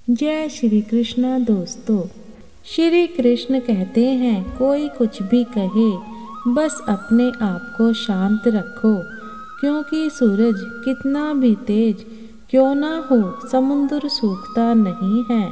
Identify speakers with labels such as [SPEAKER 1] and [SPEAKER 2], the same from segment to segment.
[SPEAKER 1] जय श्री कृष्ण। दोस्तों, श्री कृष्ण कहते हैं, कोई कुछ भी कहे, बस अपने आप को शांत रखो, क्योंकि सूरज कितना भी तेज क्यों ना हो, समुद्र सूखता नहीं है।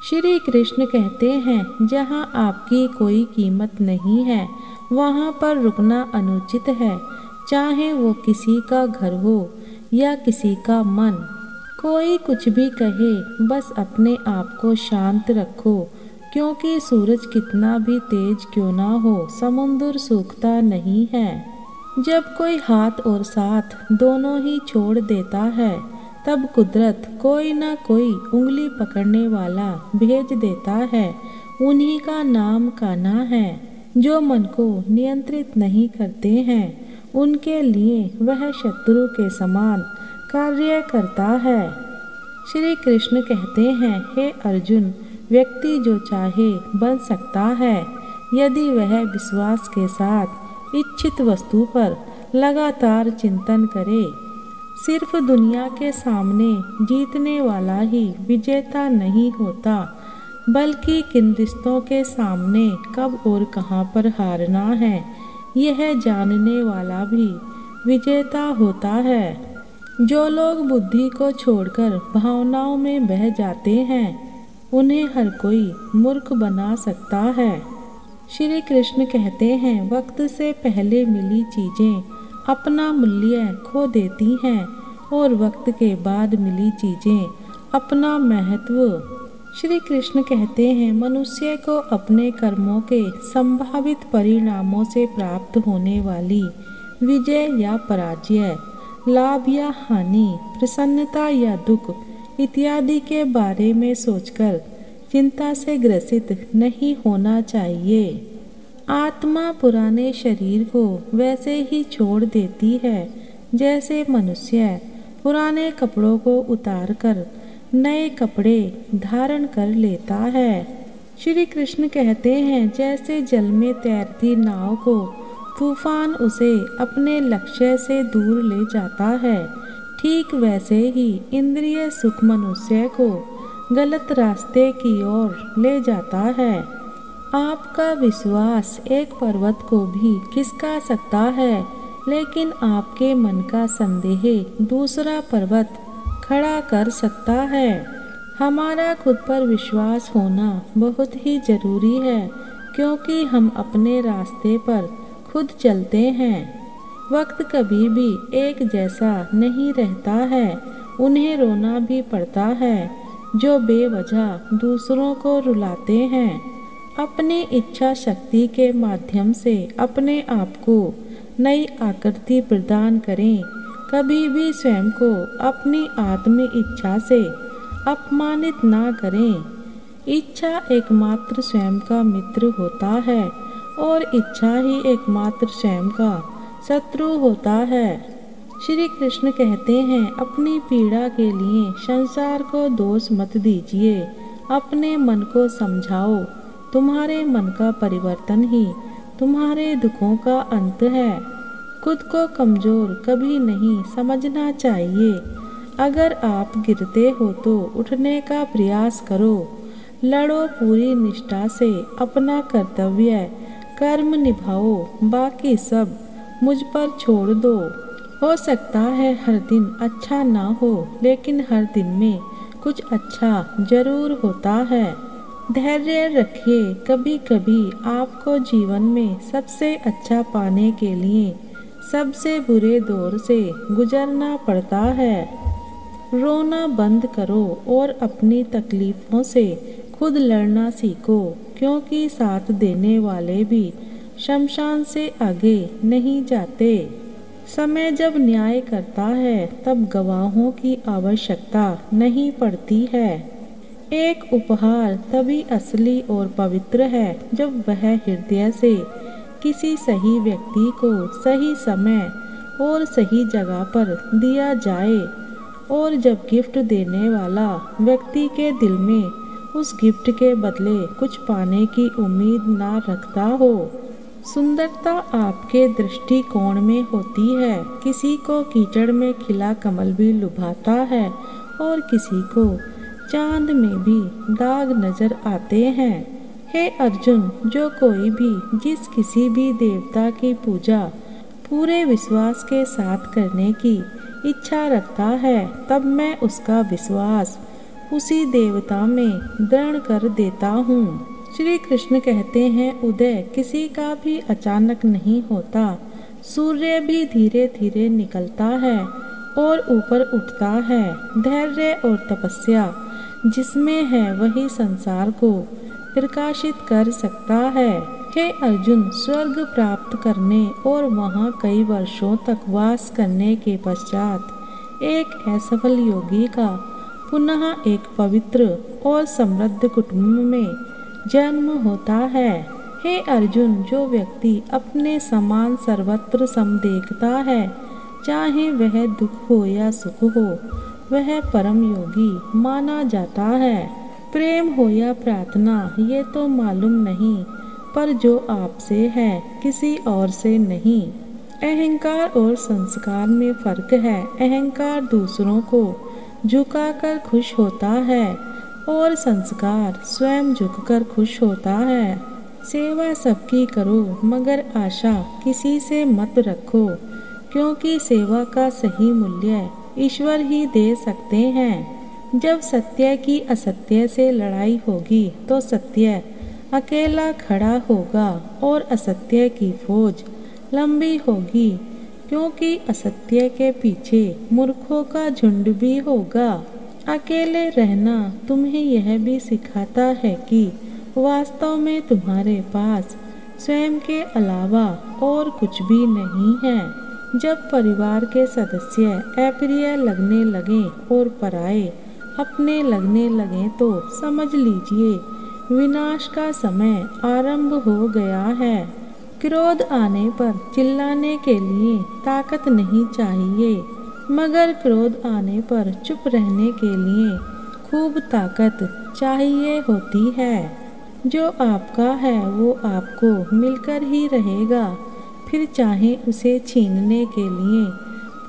[SPEAKER 1] श्री कृष्ण कहते हैं, जहाँ आपकी कोई कीमत नहीं है, वहाँ पर रुकना अनुचित है, चाहे वो किसी का घर हो या किसी का मन। कोई कुछ भी कहे, बस अपने आप को शांत रखो, क्योंकि सूरज कितना भी तेज क्यों ना हो, समुद्र सूखता नहीं है। जब कोई हाथ और साथ दोनों ही छोड़ देता है, तब कुदरत कोई ना कोई उंगली पकड़ने वाला भेज देता है। उन्हीं का नाम कान्हा है। जो मन को नियंत्रित नहीं करते हैं, उनके लिए वह शत्रु के समान कार्य करता है। श्री कृष्ण कहते हैं, हे अर्जुन, व्यक्ति जो चाहे बन सकता है, यदि वह विश्वास के साथ इच्छित वस्तु पर लगातार चिंतन करे। सिर्फ दुनिया के सामने जीतने वाला ही विजेता नहीं होता, बल्कि किन रिश्तों के सामने कब और कहां पर हारना है, यह जानने वाला भी विजेता होता है। जो लोग बुद्धि को छोड़कर भावनाओं में बह जाते हैं, उन्हें हर कोई मूर्ख बना सकता है। श्री कृष्ण कहते हैं, वक्त से पहले मिली चीजें अपना मूल्य खो देती हैं, और वक्त के बाद मिली चीजें अपना महत्व। श्री कृष्ण कहते हैं, मनुष्य को अपने कर्मों के संभावित परिणामों से प्राप्त होने वाली विजय या पराजय, लाभ या हानि, प्रसन्नता या दुख इत्यादि के बारे में सोचकर चिंता से ग्रसित नहीं होना चाहिए। आत्मा पुराने शरीर को वैसे ही छोड़ देती है, जैसे मनुष्य पुराने कपड़ों को उतार कर नए कपड़े धारण कर लेता है। श्री कृष्ण कहते हैं, जैसे जल में तैरती नाव को तूफान उसे अपने लक्ष्य से दूर ले जाता है, ठीक वैसे ही इंद्रिय सुख मनुष्य को गलत रास्ते की ओर ले जाता है। आपका विश्वास एक पर्वत को भी खिसका सकता है, लेकिन आपके मन का संदेह दूसरा पर्वत खड़ा कर सकता है। हमारा खुद पर विश्वास होना बहुत ही जरूरी है, क्योंकि हम अपने रास्ते पर खुद चलते हैं। वक्त कभी भी एक जैसा नहीं रहता है। उन्हें रोना भी पड़ता है जो बेवजह दूसरों को रुलाते हैं। अपनी इच्छा शक्ति के माध्यम से अपने आप को नई आकृति प्रदान करें। कभी भी स्वयं को अपनी आत्म इच्छा से अपमानित ना करें। इच्छा एकमात्र स्वयं का मित्र होता है, और इच्छा ही एकमात्र स्वयं का शत्रु होता है। श्री कृष्ण कहते हैं, अपनी पीड़ा के लिए संसार को दोष मत दीजिए, अपने मन को समझाओ। तुम्हारे मन का परिवर्तन ही तुम्हारे दुखों का अंत है। खुद को कमजोर कभी नहीं समझना चाहिए। अगर आप गिरते हो तो उठने का प्रयास करो। लड़ो पूरी निष्ठा से अपना कर्तव्य कर्म निभाओ, बाकी सब मुझ पर छोड़ दो। हो सकता है हर दिन अच्छा ना हो, लेकिन हर दिन में कुछ अच्छा जरूर होता है। धैर्य रखिए। कभी कभी आपको जीवन में सबसे अच्छा पाने के लिए सबसे बुरे दौर से गुजरना पड़ता है। रोना बंद करो और अपनी तकलीफों से खुद लड़ना सीखो, क्योंकि साथ देने वाले भी शमशान से आगे नहीं जाते। समय जब न्याय करता है, तब गवाहों की आवश्यकता नहीं पड़ती है। एक उपहार तभी असली और पवित्र है जब वह हृदय से किसी सही व्यक्ति को सही समय और सही जगह पर दिया जाए, और जब गिफ्ट देने वाला व्यक्ति के दिल में उस गिफ्ट के बदले कुछ पाने की उम्मीद ना रखता हो। सुंदरता आपके दृष्टिकोण में होती है। किसी को कीचड़ में खिला कमल भी लुभाता है, और किसी को चांद में भी दाग नजर आते हैं। हे अर्जुन, जो कोई भी जिस किसी भी देवता की पूजा पूरे विश्वास के साथ करने की इच्छा रखता है, तब मैं उसका विश्वास उसी देवता में दृढ़ कर देता हूँ। श्री कृष्ण कहते हैं, उदय किसी का भी अचानक नहीं होता। सूर्य भी धीरे धीरे निकलता है और ऊपर उठता है। धैर्य और तपस्या जिसमें है वही संसार को प्रकाशित कर सकता है। हे अर्जुन, स्वर्ग प्राप्त करने और वहाँ कई वर्षों तक वास करने के पश्चात एक असफल योगी का पुनः एक पवित्र और समृद्ध कुटुंब में जन्म होता है। हे अर्जुन, जो व्यक्ति अपने समान सर्वत्र सम देखता है, चाहे वह दुख हो या सुख हो, वह परम योगी माना जाता है। प्रेम हो या प्रार्थना ये तो मालूम नहीं, पर जो आपसे है किसी और से नहीं। अहंकार और संस्कार में फर्क है। अहंकार दूसरों को झुकाकर खुश होता है और संस्कार स्वयं झुककर खुश होता है। सेवा सबकी करो, मगर आशा किसी से मत रखो, क्योंकि सेवा का सही मूल्य ईश्वर ही दे सकते हैं। जब सत्य की असत्य से लड़ाई होगी तो सत्य अकेला खड़ा होगा और असत्य की फौज लंबी होगी, क्योंकि असत्य के पीछे मूर्खों का झुंड भी होगा। अकेले रहना तुम्हें यह भी सिखाता है कि वास्तव में तुम्हारे पास स्वयं के अलावा और कुछ भी नहीं है। जब परिवार के सदस्य अप्रिय लगने लगे और पराये अपने लगने लगे तो समझ लीजिए विनाश का समय आरंभ हो गया है। क्रोध आने पर चिल्लाने के लिए ताकत नहीं चाहिए, मगर क्रोध आने पर चुप रहने के लिए खूब ताकत चाहिए होती है। जो आपका है वो आपको मिलकर ही रहेगा, फिर चाहे उसे छीनने के लिए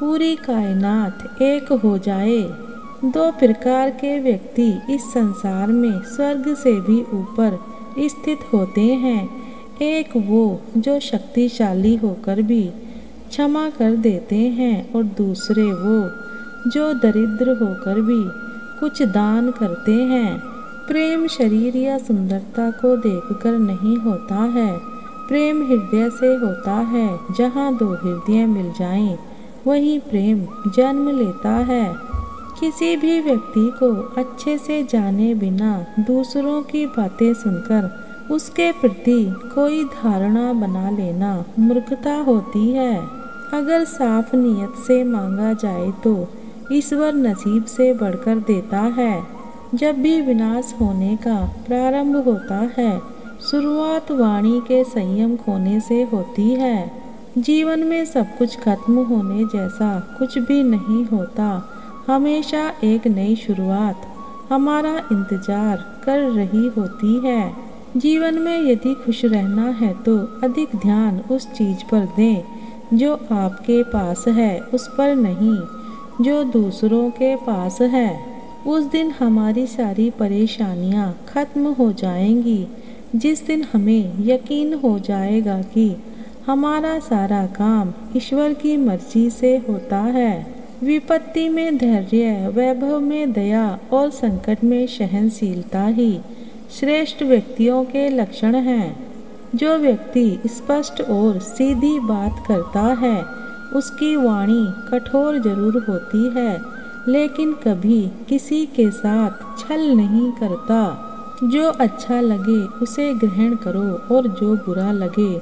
[SPEAKER 1] पूरी कायनात एक हो जाए। दो प्रकार के व्यक्ति इस संसार में स्वर्ग से भी ऊपर स्थित होते हैं। एक वो जो शक्तिशाली होकर भी क्षमा कर देते हैं और दूसरे वो जो दरिद्र होकर भी कुछ दान करते हैं। प्रेम शरीर या सुंदरता को देखकर नहीं होता है, प्रेम हृदय से होता है। जहाँ दो हृदय मिल जाएं, वही प्रेम जन्म लेता है। किसी भी व्यक्ति को अच्छे से जाने बिना दूसरों की बातें सुनकर उसके प्रति कोई धारणा बना लेना मूर्खता होती है। अगर साफ नियत से मांगा जाए तो ईश्वर नसीब से बढ़कर देता है। जब भी विनाश होने का प्रारंभ होता है, शुरुआत वाणी के संयम खोने से होती है। जीवन में सब कुछ खत्म होने जैसा कुछ भी नहीं होता। हमेशा एक नई शुरुआत हमारा इंतजार कर रही होती है। जीवन में यदि खुश रहना है तो अधिक ध्यान उस चीज पर दें जो आपके पास है, उस पर नहीं जो दूसरों के पास है। उस दिन हमारी सारी परेशानियां खत्म हो जाएंगी, जिस दिन हमें यकीन हो जाएगा कि हमारा सारा काम ईश्वर की मर्जी से होता है। विपत्ति में धैर्य, वैभव में दया और संकट में सहनशीलता ही श्रेष्ठ व्यक्तियों के लक्षण हैं। जो व्यक्ति स्पष्ट और सीधी बात करता है, उसकी वाणी कठोर जरूर होती है, लेकिन कभी किसी के साथ छल नहीं करता। जो अच्छा लगे उसे ग्रहण करो और जो बुरा लगे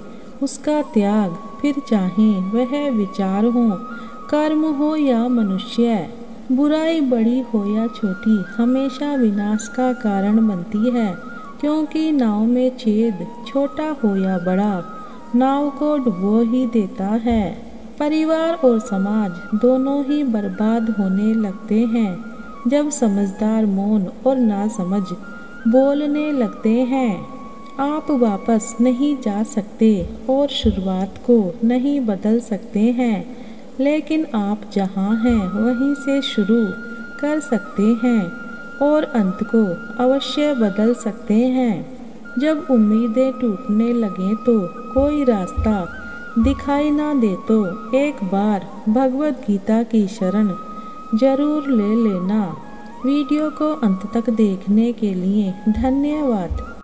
[SPEAKER 1] उसका त्याग, फिर चाहे वह विचार हो, कर्म हो या मनुष्य। बुराई बड़ी हो या छोटी हमेशा विनाश का कारण बनती है, क्योंकि नाव में छेद छोटा हो या बड़ा नाव को डुबो ही देता है। परिवार और समाज दोनों ही बर्बाद होने लगते हैं जब समझदार मौन और नासमझ बोलने लगते हैं। आप वापस नहीं जा सकते और शुरुआत को नहीं बदल सकते हैं, लेकिन आप जहाँ हैं वहीं से शुरू कर सकते हैं। और अंत को अवश्य बदल सकते हैं। जब उम्मीदें टूटने लगें तो कोई रास्ता दिखाई ना दे तो एक बार भगवत गीता की शरण जरूर ले लेना। वीडियो को अंत तक देखने के लिए धन्यवाद।